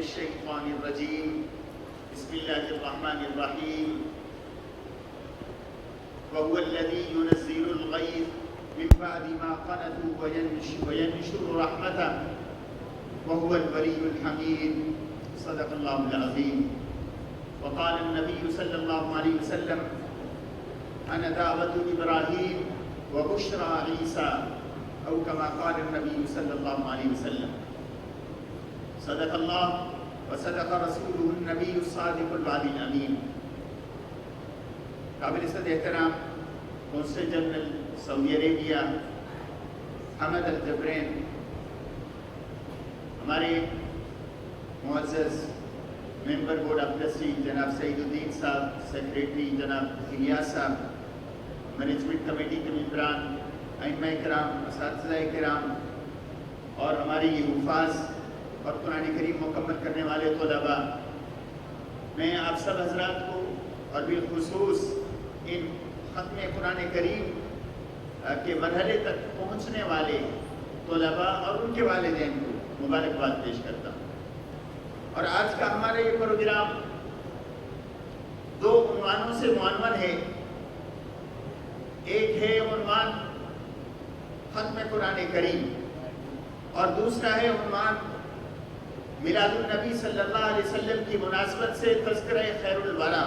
الشيطان الرجيم بسم الله الرحمن الرحيم وهو الذي ينزل الغيث من بعد ما قنطوا وينشر رحمته وهو الولي الحميد صدق الله العظيم وقال النبي صلى الله عليه وسلم أنا دعوة إبراهيم وبشرى عيسى أو كما قال النبي صلى الله عليه وسلم صدق الله وصدق رسوله النبي الصادق الوعد الأمين. قابل صد احترام قونصل جنرل سعودی عربیہ حمد الجبرین، ہمارے معزز ممبر بورڈ آف ٹرسٹی جناب سعید الدین صاحب، سیکریٹری جناب الیاس صاحب، مینجمنٹ کمیٹی کے ممبران، ائمہ کرام، اساتذہ کرام اور ہماری حفاظ اور قرآن کریم مکمل کرنے والے طلباء، میں آپ سب حضرات کو اور بالخصوص ان ختم قرآن کریم کے مرحلے تک پہنچنے والے طلباء اور ان کے والدین کو مبارکباد پیش کرتا ہوں. اور آج کا ہمارا یہ پروگرام دو عنوانوں سے معنون ہے. ایک ہے عنوان ختم قرآن کریم اور دوسرا ہے عنوان میلاد النبی صلی اللہ علیہ وسلم کی مناسبت سے تذکرہ خیر الورا،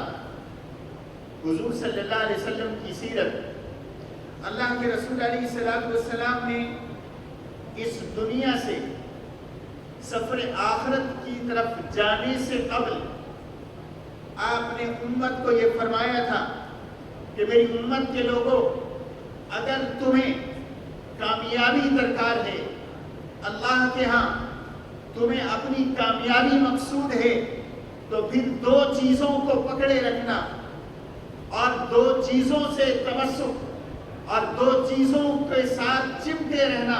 حضور صلی اللہ علیہ وسلم کی سیرت. اللہ کے رسول علیہ السلام نے اس دنیا سے سفر آخرت کی طرف جانے سے قبل آپ نے امت کو یہ فرمایا تھا کہ میری امت کے لوگوں، اگر تمہیں کامیابی درکار ہے، اللہ کے ہاں تمہیں اپنی کامیابی مقصود ہے، تو پھر دو چیزوں کو پکڑے رکھنا اور دو چیزوں سے تمسک اور دو چیزوں کے ساتھ چمٹے رہنا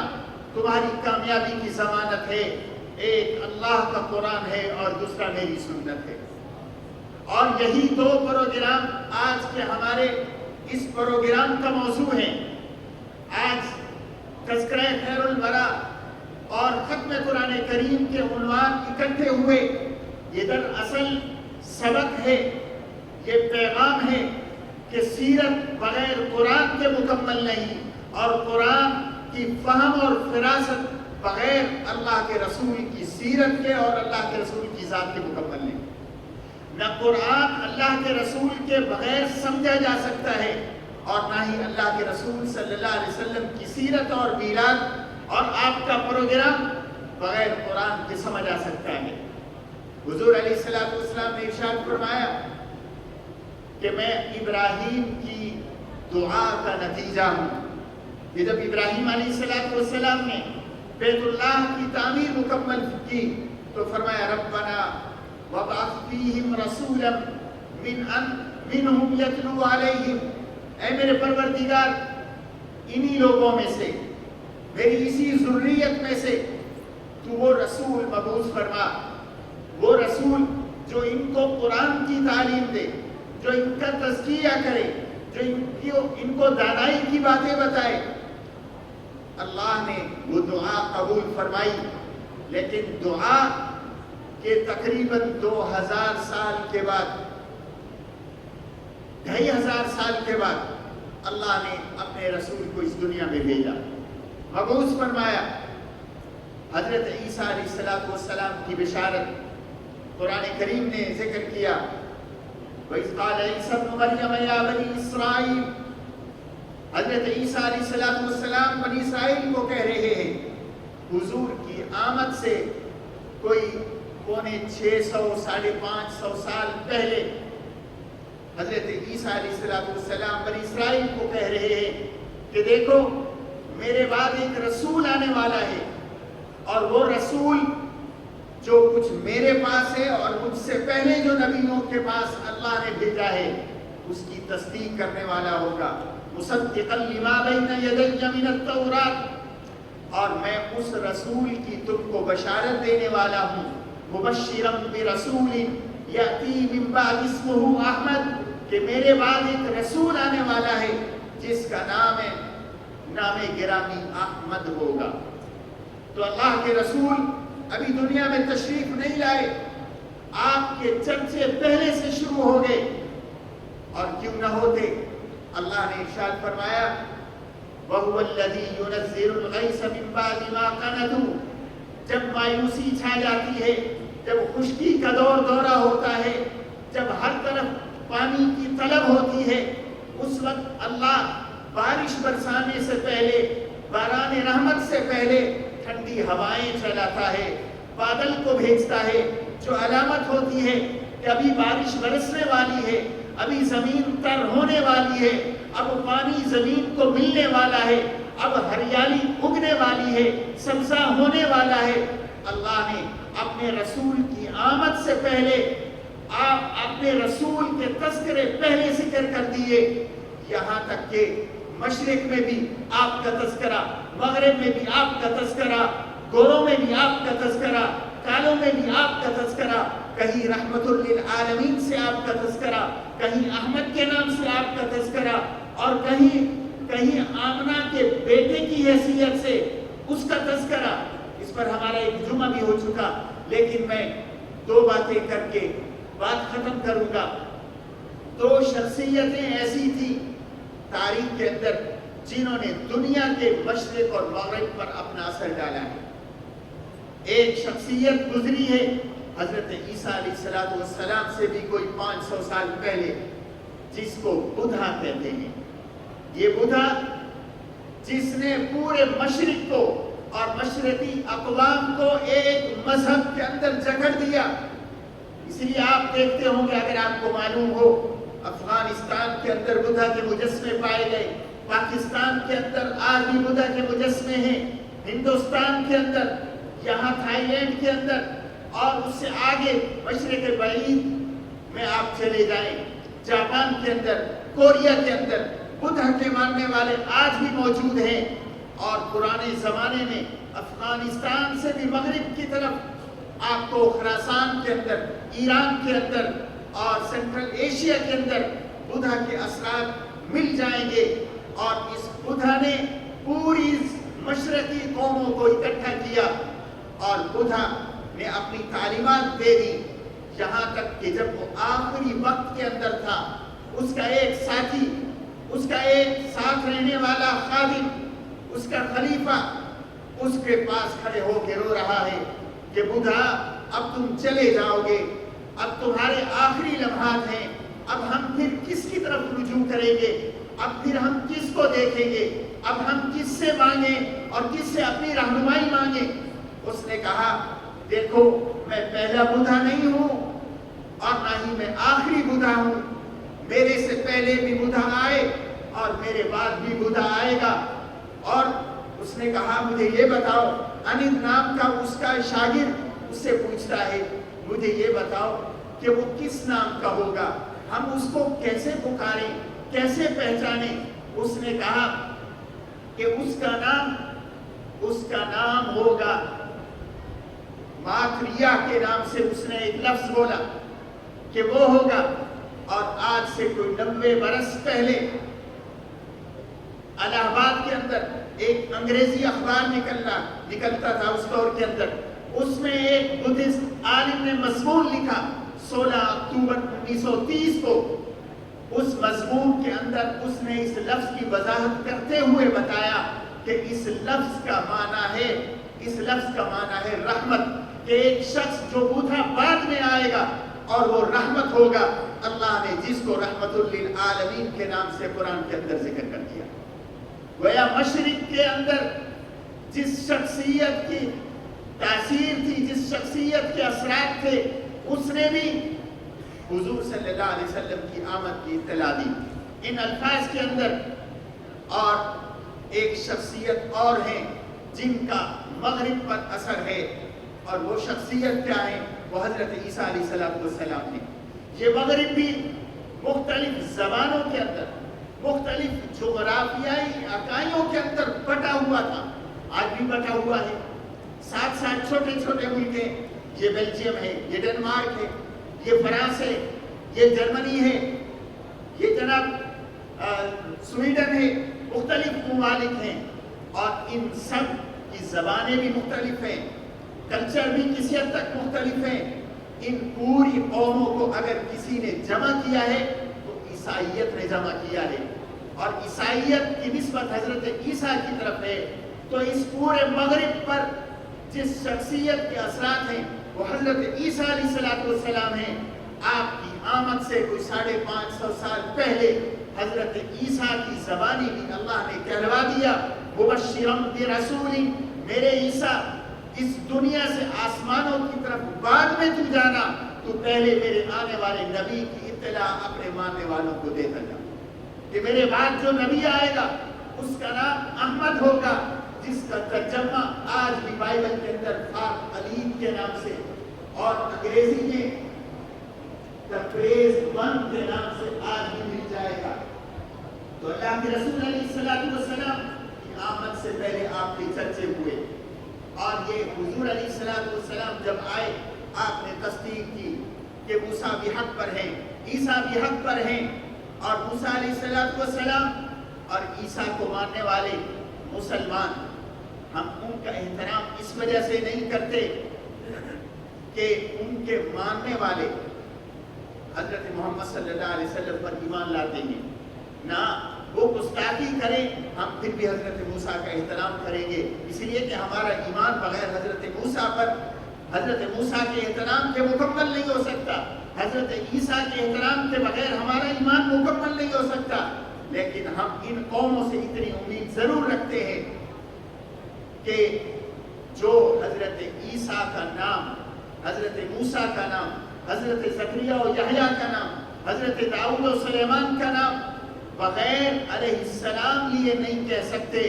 تمہاری کامیابی کی ضمانت ہے. ایک اللہ کا قرآن ہے اور دوسرا میری سنت ہے. اور یہی دو پروگرام آج کے ہمارے اس پروگرام کا موضوع ہے. آج تذکرہ خیر الورا اور ختم قرآن کریم کے عنوان اکٹھے ہوئے، یہ دراصل سبق ہے، یہ پیغام ہے کہ سیرت بغیر قرآن کے مکمل نہیں، اور قرآن کی فہم اور فراست بغیر اللہ کے رسول کی سیرت کے اور اللہ کے رسول کی ذات کے مکمل نہیں. نہ قرآن اللہ کے رسول کے بغیر سمجھا جا سکتا ہے اور نہ ہی اللہ کے رسول صلی اللہ علیہ وسلم کی سیرت اور میلاد اور آپ کا پروگرام بغیر قرآن کے سمجھ آ سکتا ہے. حضور علیہ السلام نے ارشاد فرمایا کہ میں ابراہیم کی دعا کا نتیجہ ہوں. کہ جب ابراہیم علیہ السلام نے بیت اللہ کی تعمیر مکمل کی تو فرمایا ربنا وابعث فیہم رسولا منہم یتلو علیہم، اے میرے پروردگار انہی لوگوں میں سے، میری اسی ذریت میں سے تو وہ رسول مبعوث فرما، وہ رسول جو ان کو قرآن کی تعلیم دے، جو ان کا تزکیہ کرے، جو ان کو دانائی کی باتیں بتائے. اللہ نے وہ دعا قبول فرمائی، لیکن دعا کے تقریباً 2000 سال کے بعد، 2500 سال کے بعد اللہ نے اپنے رسول کو اس دنیا میں بھیجا، مبعوث فرمایا. حضرت عیسیٰ علیہ السلام کی بشارت قرآن کریم نے ذکر کیا. وَإِذْ قَالَ عِيسَى ابْنُ مَرْيَمَ يَا بَنِي إِسْرَائِيلَ، حضرت عیسیٰ علیہ السلام بنی اسرائیل کو کہہ رہے ہیں حضور کی آمد سے کوئی 650-550 سال پہلے حضرت عیسیٰ علیہ السلام بنی اسرائیل کو کہہ رہے ہیں کہ دیکھو میرے بعد ایک رسول آنے والا ہے، اور وہ رسول جو کچھ میرے پاس ہے اور مجھ سے پہلے جو نبیوں کے پاس اللہ نے بھیجا ہے اس کی تصدیق کرنے والا ہوگا. مصدقا لما بین یدی من التوراۃ، اور میں اس رسول کی تم کو بشارت دینے والا ہوں. مبشرا برسول یاتی من بعد اسمہ احمد، کہ میرے بعد ایک رسول آنے والا ہے جس کا نام گرامی احمد ہوگا. تو اللہ کے رسول ابھی دنیا میں تشریف نہیں لائے، آپ کے چرچے پہلے سے شروع ہو گئے، اور کیوں نہ ہوتے؟ اللہ نے ارشاد فرمایا وَهُوَ الَّذِي يُنَزِّلُ الْغَيْثَ مِن بَعْدِ مَا قَنَطُوا، جب مایوسی چھا جاتی ہے، جب خشکی کا دورہ ہوتا ہے، جب ہر طرف پانی کی طلب ہوتی ہے، اس وقت اللہ بارش برسانے سے پہلے، باران رحمت سے پہلے ٹھنڈی ہوائیں چلاتا ہے، بادل کو بھیجتا ہے، جو علامت ہوتی ہے کہ ابھی بارش برسنے والی ہے، ابھی زمین تر ہونے والی ہے، اب پانی زمین کو ملنے والا ہے، اب ہریالی اگنے والی ہے، سبزہ ہونے والا ہے۔ اللہ نے اپنے رسول کی آمد سے پہلے اپنے رسول کے تذکرے پہلے ذکر کر دیے، یہاں تک کہ مشرق میں بھی آپ کا تذکرہ، مغرب میں بھی آپ کا تذکرہ، گوروں میں بھی آپ کا تذکرہ، کالوں میں بھی آپ کا تذکرہ، کہیں رحمت للعالمین سے آپ کا تذکرہ، کہیں احمد کے نام سے آپ کا تذکرہ، اور کہیں آمنہ کے بیٹے کی حیثیت سے اس کا تذکرہ۔ اس پر ہمارا ایک جمعہ بھی ہو چکا، لیکن میں 2 باتیں کر کے بات ختم کروں گا۔ 2 شخصیتیں ایسی تھیں تاریخ کے اندر جنہوں نے دنیا کے مشرق اور مغرب پر اپنا اثر ڈالا ہے۔ ایک شخصیت گزری ہے حضرت عیسیٰ علیہ السلام سے بھی کوئی 500 سال پہلے، جس کو بدھا کہتے ہیں۔ یہ بدھا جس نے پورے مشرق کو اور مشرقی اقوام کو ایک مذہب کے اندر جکڑ دیا۔ اس لیے آپ دیکھتے ہوں گے، اگر آپ کو معلوم ہو، افغانستان کے اندر بدھا کے مجسمے پائے گئے، پاکستان کے اندر آج بھی بدھا کے مجسمے ہیں، ہندوستان کے اندر، یہاں تھائی لینڈ کے اندر، اور اس سے آگے مشرق بعید میں آپ چلے جائیں، جاپان کے اندر، کوریا کے اندر بدھا کے ماننے والے آج بھی موجود ہیں۔ اور پرانے زمانے میں افغانستان سے بھی مغرب کی طرف آپ کو خراسان کے اندر، ایران کے اندر اور سینٹرل ایشیا کے اندر بدھا کے اثرات مل جائیں گے۔ اور اس بدھا نے پوری مشرقی قوموں کو اکٹھا کیا، اور بدھا نے اپنی تعلیمات دے دی، یہاں تک کہ جب وہ آخری وقت کے اندر تھا، اس کا ایک ساتھی، اس کا ایک ساتھ رہنے والا خادم، اس کا خلیفہ اس کے پاس کھڑے ہو کے رو رہا ہے کہ بدھا اب تم چلے جاؤ گے، اب تمہارے آخری لمحات ہیں، اب ہم پھر کس کی طرف رجوع کریں گے، اب پھر ہم کس کو دیکھیں گے، اب ہم کس سے مانگیں اور کس سے اپنی رہنمائی مانگیں۔ اس نے کہا دیکھو، میں پہلا بدھا نہیں ہوں اور نہ ہی میں آخری بدھا ہوں، میرے سے پہلے بھی بدھا آئے اور میرے بعد بھی بدھا آئے گا۔ اور اس نے کہا مجھے یہ بتاؤ، انند نام کا اس کا شاگرد اس سے پوچھتا ہے مجھے یہ بتاؤ کہ وہ کس نام کا ہوگا، ہم اس کو کیسے پکاریں، کیسے پہچانیں؟ اس نے کہا کہ اس کا نام ہوگا ماتریا کے نام سے۔ اس نے ایک لفظ بولا کہ وہ ہوگا۔ اور آج سے کوئی 90 برس پہلے الہ آباد کے اندر ایک انگریزی اخبار نکلتا تھا اس دور کے اندر، اس میں ایک بدھسٹ عالم نے مضمون لکھا 16 اکتوبر 1930 کو۔ اس مضمون کے اندر اس نے اس لفظ کی وضاحت کرتے ہوئے بتایا کہ اس لفظ کا معنی ہے رحمت، کہ ایک شخص جو بدھا بعد میں آئے گا اور وہ رحمت ہوگا۔ اللہ نے جس کو رحمت للعالمین کے نام سے قرآن کے اندر ذکر کر دیا، گویا مشرق کے اندر جس شخصیت کی تاثیر تھی، جس شخصیت کے اثرات تھے، اس نے بھی حضور صلی اللہ علیہ وسلم کی آمد کی اطلاع دی ان الفاظ کے اندر۔ اور ایک شخصیت اور ہیں جن کا مغرب پر اثر ہے، اور وہ شخصیت کیا ہے؟ وہ حضرت عیسیٰ علیہ السلام نے۔ یہ مغرب بھی مختلف زبانوں کے اندر، مختلف جغرافیائی اکائیوں کے اندر بٹا ہوا تھا، آج بھی بٹا ہوا ہے۔ ساتھ ساتھ چھوٹے چھوٹے ملک ہیں، یہ بیلجیم ہے، یہ ڈنمارک ہے، یہ فرانس ہے، یہ جرمنی ہے، یہ جناب سویڈن ہے، مختلف ممالک ہیں، اور ان سب کی زبانیں بھی مختلف ہیں، کلچر بھی کسی حد تک مختلف ہیں، ان پوری قوموں کو اگر کسی نے جمع کیا ہے تو عیسائیت نے جمع کیا ہے، اور عیسائیت کی نسبت حضرت عیسیٰ کی طرف ہے، تو اس پورے مغرب پر جس شخصیت کے اثرات ہیں وہ حضرت عیسیٰ علیہ السلام ہیں۔ آپ کی آمد سے کوئی 550 سال پہلے حضرت عیسیٰ کی زبانی بھی اللہ نے کہلوا دیا، مبشرم برسول، میرے عیسیٰ اس دنیا سے آسمانوں کی طرف بعد میں تو جانا، تو پہلے میرے آنے والے نبی کی اطلاع اپنے ماننے والوں کو دیتا جا کہ میرے بعد جو نبی آئے گا اس کا نام احمد ہوگا، جس کا ترجمہ آج بھی بائبل کے اندر خاک علیم کے نام سے اور انگریزی میں the praise one کے نام سے آج بھی مل جائے گا۔ تو اللہ کے رسول علیہ السلام کی آمد سے پہلے آپ کے چرچے ہوئے، اور یہ حضور علیہ السلام جب آئے آپ نے تصدیق کی کہ موسیٰ بھی حق پر ہیں، عیسیٰ بھی حق پر ہیں، اور موسیٰ علیہ السلام اور عیسیٰ کو ماننے والے مسلمان، ہم ان کا احترام اس وجہ سے نہیں کرتے کہ ان کے ماننے والے حضرت محمد صلی اللہ علیہ وسلم پر ایمان لاتے ہیں، نہ وہ گستاخی کریں، ہم پھر بھی حضرت موسیٰ کا احترام کریں گے، اس لیے کہ ہمارا ایمان بغیر حضرت موسیٰ پر، حضرت موسیٰ کے احترام کے مکمل نہیں ہو سکتا، حضرت عیسیٰ کے احترام کے بغیر ہمارا ایمان مکمل نہیں ہو سکتا۔ لیکن ہم ان قوموں سے اتنی امید ضرور رکھتے ہیں کہ جو حضرت عیسیٰ کا نام، حضرت موسیٰ کا نام، حضرت زکریا و یحییٰ کا نام، حضرت داؤد و سلیمان کا نام بغیر علیہ السلام لیے نہیں کہہ سکتے،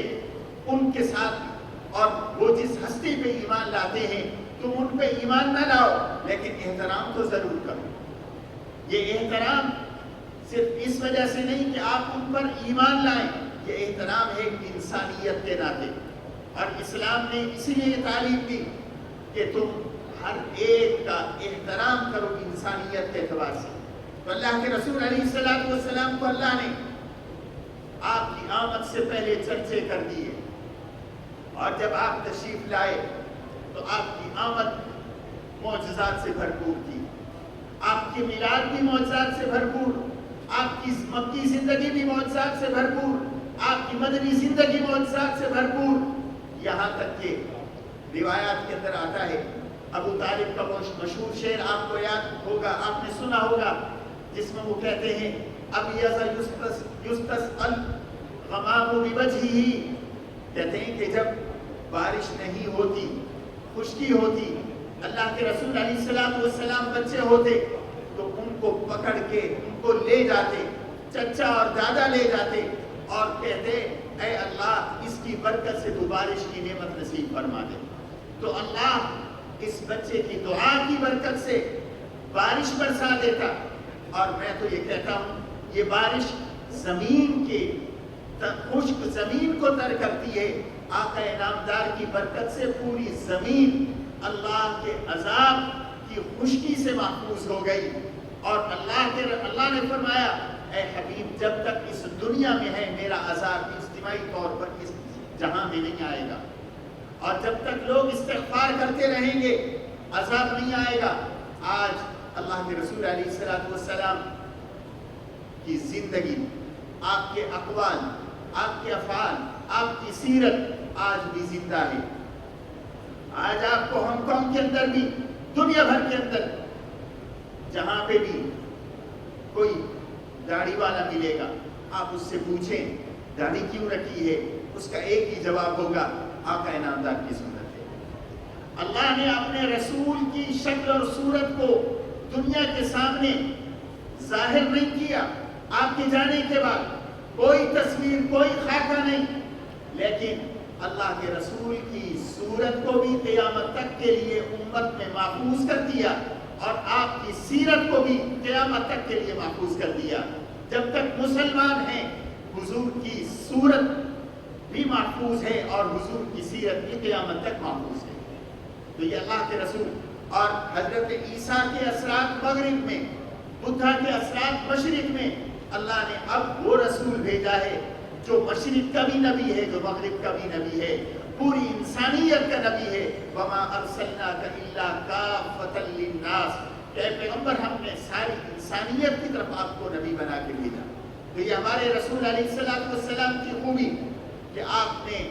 ان کے ساتھ، اور وہ جس ہستی پہ ایمان لاتے ہیں تم ان پہ ایمان نہ لاؤ لیکن احترام تو ضرور کرو۔ یہ احترام صرف اس وجہ سے نہیں کہ آپ ان پر ایمان لائیں، یہ احترام ہے انسانیت کے ناطے، اور اسلام نے اسی لیے تعلیم دی کہ تم ہر ایک کا احترام کرو انسانیت کے اعتبار سے۔ تو اللہ کے رسول علیہ السلام کو اللہ نے آپ کی آمد سے پہلے چرچے کر دیے، اور جب آپ تشریف لائے تو آپ کی آمد معجزات سے بھرپور تھی، آپ کی میلاد بھی معجزات سے بھرپور، آپ کی مکی زندگی بھی معجزات سے بھرپور، آپ کی مدنی زندگی معجزات سے بھرپور، یہاں تک کہ روایات کے اندر آتا ہے، ابو طالب کا مشہور شعر آپ کو یاد ہوگا، آپ نے سنا ہوگا، جس میں وہ کہتے ہیں ابیض یستسقل غمام بوجہہ، کہتے ہیں کہ جب بارش نہیں ہوتی، خشکی ہوتی، اللہ کے رسول علیہ السلام بچے ہوتے تو ان کو پکڑ کے ان کو لے جاتے، چچا اور دادا لے جاتے اور کہتے اے اللہ اس کی برکت سے تو بارش کی نعمت نصیب فرما دے، تو اللہ اس بچے کی دعا کی برکت سے بارش برسا دیتا۔ اور میں تو یہ کہتا ہوں یہ بارش زمین کے خشک زمین کو تر کرتی ہے، آقا نامدار کی برکت سے پوری زمین اللہ کے عذاب کی خشکی سے محفوظ ہو گئی، اور اللہ نے فرمایا اے حبیب جب تک اس دنیا میں ہے میرا عذاب اجتماعی طور پر اس جہاں میں نہیں آئے گا، اور جب تک لوگ استغفار کرتے رہیں گے عذاب نہیں آئے گا۔ آج اللہ کے رسول علیہ السلام کی زندگی، آپ کے اقوال، آپ کے افعال، آپ کی سیرت آج بھی زندہ ہے۔ آج آپ کو ہانگ کانگ کے اندر بھی، دنیا بھر کے اندر جہاں پہ بھی کوئی داڑھی والا ملے گا آپ اس سے پوچھیں داڑھی کیوں رکھی ہے، اس کا ایک ہی جواب ہوگا آقا نامدار کی سنت ہے۔ اللہ نے اپنے رسول کی شکل اور صورت کو دنیا کے سامنے ظاہر نہیں کیا، آپ کے جانے کے بعد کوئی تصویر، کوئی خاکہ نہیں، لیکن اللہ کے رسول کی صورت کو بھی قیامت تک کے لیے امت میں محفوظ کر دیا، اور آپ کی سیرت کو بھی قیامت تک کے لیے محفوظ کر دیا۔ جب تک مسلمان ہیں حضور کی صورت بھی محفوظ ہے اور حضور کی سیرت بھی قیامت تک محفوظ ہے۔ تو یہ اللہ کے رسول اور حضرت عیسیٰ کے اثرات مغرب میں، بدھا کے اثرات مشرق میں، اللہ نے اب وہ رسول بھیجا ہے جو مشرق کا بھی نبی ہے، جو مغرب کا بھی نبی ہے، پوری انسانیت کا نبی ہے۔ وَمَا أَرْسَلْنَاكَ إِلَّا كَافَّةً لِلنَّاسِ، کہ اے پیغمبر ہم نے ساری انسانیت کی طرف آپ کو نبی بنا کے بھیجا. تو یہ ہمارے رسول علیہ السلام کی خوبی کہ آپ نے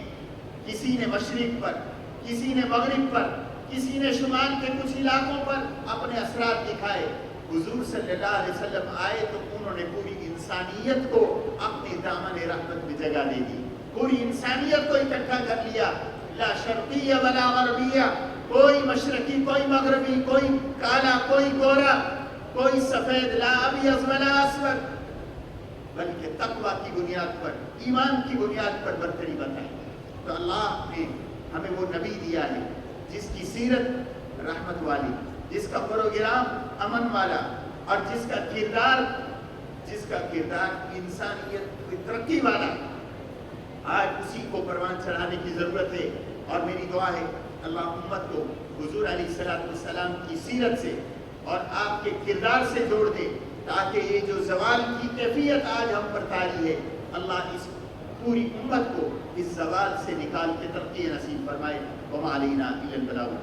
کسی نے مشرق پر، کسی نے مغرب پر، کسی نے شمال کے کچھ علاقوں پر اپنے اثرات دکھائے. حضور صلی اللہ علیہ وسلم آئے تو انہوں نے پوری انسانیت کو اپنے دامن رحمت میں جگہ دے دی، پوری انسانیت کو اکٹھا کر لیا. لا شرقیہ ولا غربیہ، کوئی مشرقی، کوئی مغربی، کوئی کالا، کوئی گورا، کوئی سفید، لا ابیض ولا اسود، بلکہ تقوی کی بنیاد پر، ایمان کی بنیاد پر برتری بتائی. تو اللہ نے ہمیں وہ نبی دیا ہے جس کی سیرت رحمت والی، جس کا پروگرام امن والا، اور جس کا کردار انسانیت کی ترقی والا. آج اسی کو پروان چڑھانے کی ضرورت ہے. اور میری دعا ہے اللہ امت کو حضور علیہ السلام کی سیرت سے اور آپ کے کردار سے جوڑ دے، تاکہ یہ جو زوال کی کیفیت آج ہم پر طاری ہے، اللہ اس پوری امت کو اس زوال سے نکال کے ترقی نصیب فرمائے. وما علینا الا البلاغ.